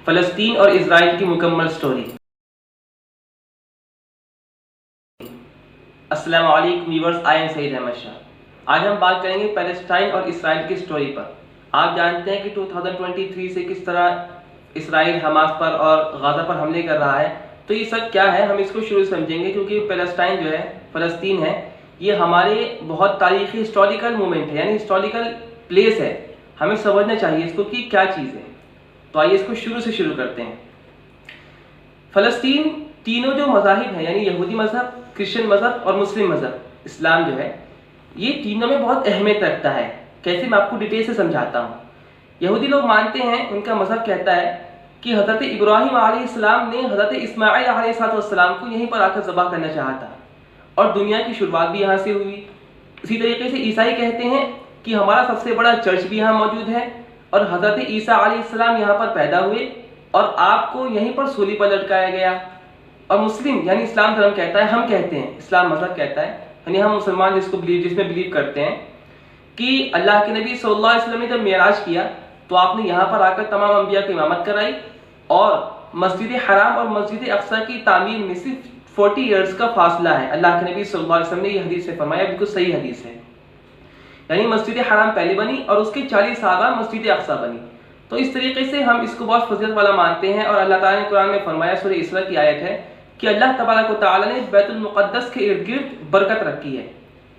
فلسطین اور اسرائیل کی مکمل سٹوری۔ السلام علیکم ویورز، آئی ایم سعید احمد شاہ۔ آج ہم بات کریں گے پیلسٹائن اور اسرائیل کی سٹوری پر۔ آپ جانتے ہیں کہ 2023 سے کس طرح اسرائیل حماس پر اور غزہ پر حملے کر رہا ہے، تو یہ سب کیا ہے ہم اس کو شروع سمجھیں گے، کیونکہ پیلسٹائن جو ہے، فلسطین ہے، یہ ہمارے بہت تاریخی ہسٹوریکل مومنٹ ہے، یعنی ہسٹوریکل پلیس ہے۔ ہمیں سمجھنا چاہیے اس کو کہ کیا چیز ہے۔ تو آئیے اس کو شروع کرتے ہیں۔ فلسطین تینوں جو مذاہب ہیں، یعنی یہودی مذہب، کرسچن مذہب اور مسلم مذہب، اسلام جو ہے، یہ تینوں میں بہت اہمیت رکھتا ہے۔ کیسے، میں آپ کو ڈیٹیل سے سمجھاتا ہوں۔ یہودی لوگ مانتے ہیں، ان کا مذہب کہتا ہے کہ حضرت ابراہیم علیہ السلام نے حضرت اسماعیل علیہ السلام کو یہیں پر آ کر ذبح کرنا چاہا تھا، اور دنیا کی شروعات بھی یہاں سے ہوئی۔ اسی طریقے سے عیسائی کہتے ہیں کہ ہمارا سب سے بڑا چرچ بھی یہاں موجود ہے، اور حضرت عیسیٰ علیہ السلام یہاں پر پیدا ہوئے اور آپ کو یہیں پر سولی پر لٹکایا گیا۔ اور مسلم یعنی اسلام دھرم کہتا ہے، ہم کہتے ہیں، اسلام مذہب کہتا ہے، یعنی ہم مسلمان جس میں بلیو کرتے ہیں کہ اللہ کے نبی صلی اللہ علیہ وسلم نے جب معراج کیا تو آپ نے یہاں پر آ کر تمام انبیاء کی امامت کرائی، اور مسجد حرام اور مسجد اقصی کی تعمیر میں صرف 40 ایئرز کا فاصلہ ہے۔ اللہ کے نبی صلی اللہ علیہ وسلم نے یہ حدیث سے فرمایا، بالکل صحیح حدیث ہے۔ یعنی مسجد حرام پہلے بنی اور اس کے 40 سال بعد مسجد اقصی بنی۔ تو اس طریقے سے ہم اس کو بہت فضیلت والا مانتے ہیں، اور اللہ تعالیٰ نے قرآن میں فرمایا، سورہ اسراء کی آیت ہے کہ اللہ تبارک و تعالیٰ نے بیت المقدس کے ارد گرد برکت رکھی ہے۔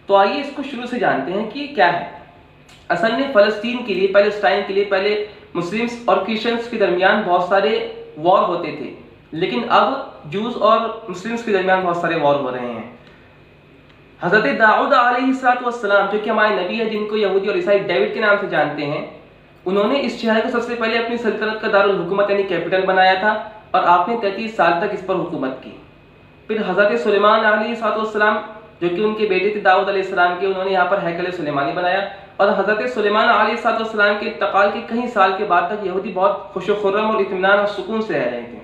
تو آئیے اس کو شروع سے جانتے ہیں کہ یہ کیا ہے۔ اصل میں فلسطین کے لیے، پیلسٹائن کے لیے پہلے مسلمس اور کرسچنس کے درمیان بہت سارے وار ہوتے تھے، لیکن اب جوز اور مسلمس کے درمیان بہت سارے وار ہو رہے ہیں۔ حضرت داؤد علیہ السلام، جو کہ ہمارے نبی ہے، جن کو یہودی اور عیسائی ڈیوڈ کے نام سے جانتے ہیں، انہوں نے اس شہر کو سب سے پہلے اپنی سلطنت کا دارالحکومت یعنی کیپٹل بنایا تھا، اور آپ نے 33 سال تک اس پر حکومت کی۔ پھر حضرت سلیمان علیہ السلام، جو کہ ان کے بیٹے تھے داؤد علیہ السلام کے، انہوں نے یہاں پر ہیکل سلیمانی بنایا، اور حضرت سلیمان علیہ السلام کے انتقال کے کئی سال کے بعد تک یہودی بہت خوش و خرم اور اطمینان اور سکون سے رہ رہے تھے۔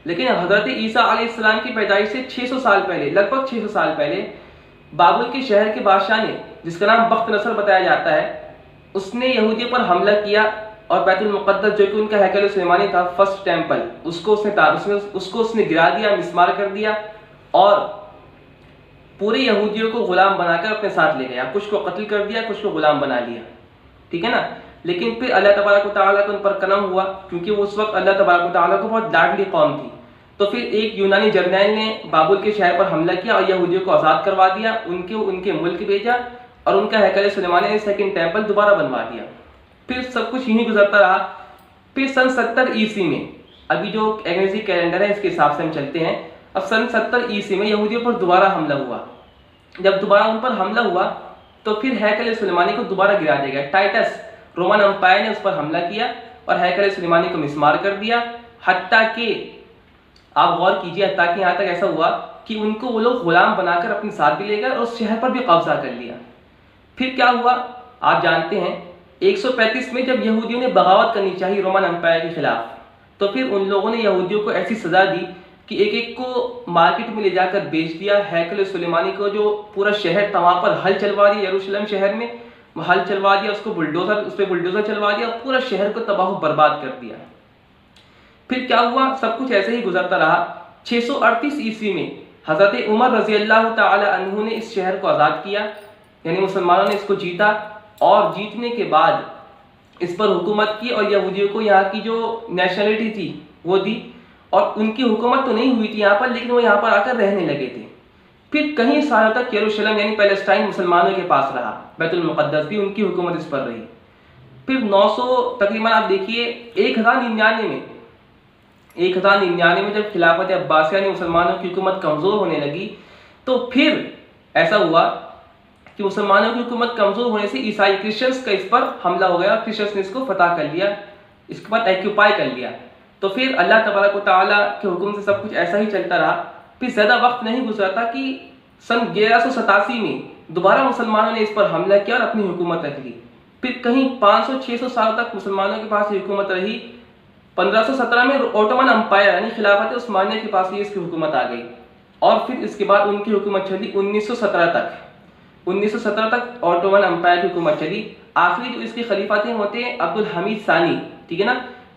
لیکن حضرت عیسیٰ علیہ السلام کی پیدائش سے 600 سال پہلے، لگ بھگ 600 سال پہلے، بابل کے شہر کے بادشاہ نے، جس کا نام بخت نصر بتایا جاتا ہے، اس نے یہودیوں پر حملہ کیا، اور بیت المقدس جو کہ ان کا ہیکل سلیمانی تھا، فرسٹ ٹیمپل، اس کو اس نے گرا دیا، مسمار کر دیا، اور پورے یہودیوں کو غلام بنا کر اپنے ساتھ لے گیا۔ کچھ کو قتل کر دیا، کچھ کو غلام بنا لیا، ٹھیک ہے نا۔ لیکن پھر اللہ تبارک و تعالیٰ کو ان پر کرم ہوا، کیونکہ وہ اس وقت اللہ تبارک و تعالیٰ کو بہت لاڈلی قوم تھی۔ تو پھر ایک یونانی جرنیل نے بابل کے شہر پر حملہ کیا اور یہودیوں کو آزاد کروا دیا، ان کے ملک بھیجا، اور ان کا ہیکل سلیمانی نے سیکنڈ ٹیمپل دوبارہ بنوا دیا۔ پھر سب کچھ یہیں گزرتا رہا۔ پھر سن 70 عیسوی میں، ابھی جو انگریزی کیلنڈر ہے اس کے حساب سے ہم چلتے ہیں، اب سن 70 عیسوی میں یہودیوں پر دوبارہ حملہ ہوا۔ جب دوبارہ ان پر حملہ ہوا تو پھر ہیکل سلیمانی کو دوبارہ گرا دیا گیا۔ ٹائٹس رومن امپائر نے اس پر حملہ کیا اور ہیکل سلیمانی کو مسمار کر دیا، حتیٰ کہ آپ غور کیجیے، حتیٰ کہ یہاں تک ایسا ہوا کہ ان کو وہ لوگ غلام بنا کر اپنے ساتھ بھی لے گئے اور اس شہر پر بھی قبضہ کر لیا۔ پھر کیا ہوا آپ جانتے ہیں، 135 میں جب یہودیوں نے بغاوت کرنی چاہی رومن امپائر کے خلاف، تو پھر ان لوگوں نے یہودیوں کو ایسی سزا دی کہ ایک ایک کو مارکیٹ میں لے جا کر بیچ دیا۔ ہیکل سلیمانی کو جو پورا شہر تھا، وہاں پر ہل چلوا دیا، یروشلم شہر میں ہل چلوا دیا، اس پہ بلڈوزر چلوا دیا، اور پورا شہر کو تباہ و برباد کر دیا۔ پھر کیا ہوا، سب کچھ ایسے ہی گزرتا رہا۔ 638 عیسوی میں حضرت عمر رضی اللہ تعالی عنہ نے اس شہر کو آزاد کیا، یعنی مسلمانوں نے اس کو جیتا، اور جیتنے کے بعد اس پر حکومت کی، اور یہودیوں کو یہاں کی جو نیشنلٹی تھی وہ دی، اور ان کی حکومت تو نہیں ہوئی تھی یہاں پر، لیکن وہ یہاں پر آ کر رہنے لگے تھے۔ پھر کئی سالوں تک یروشلم یعنی پیلسٹائن مسلمانوں کے پاس رہا، بیت المقدس بھی ان کی حکومت اس پر رہی۔ پھر 900 تقریباً آپ دیکھیے 1099 میں جب خلافت عباسیہ نے مسلمانوں کی حکومت کمزور ہونے لگی، تو پھر ایسا ہوا کہ مسلمانوں کی حکومت کمزور ہونے سے عیسائی کرسچنس کا اس پر حملہ ہو گیا، اور کرسچنس نے اس کو فتح کر لیا، اس کے بعد ایکوپائی کر لیا۔ تو پھر اللہ تبارک و تعالیٰ کے حکم سے سب کچھ ایسا ہی چلتا رہا۔ پھر زیادہ وقت نہیں گزرا تھا کہ سن 1187 میں دوبارہ مسلمانوں نے اس پر حملہ کیا اور اپنی حکومت رکھ لی۔ پھر کہیں 500-600 سال تک مسلمانوں کے پاس یہ حکومت رہی۔ 1517 میں اوٹومن امپائر یعنی خلافت عثمانیہ کے پاس اس کی حکومت آ گئی، اور پھر اس کے بعد ان کی حکومت چلی 1917 تک اوٹومن امپائر کی حکومت چلی۔ آخری جو اس کے خلیفہ تھے ہوتے ہیں عبد الحمید ثانی، ٹھیک ہے نا،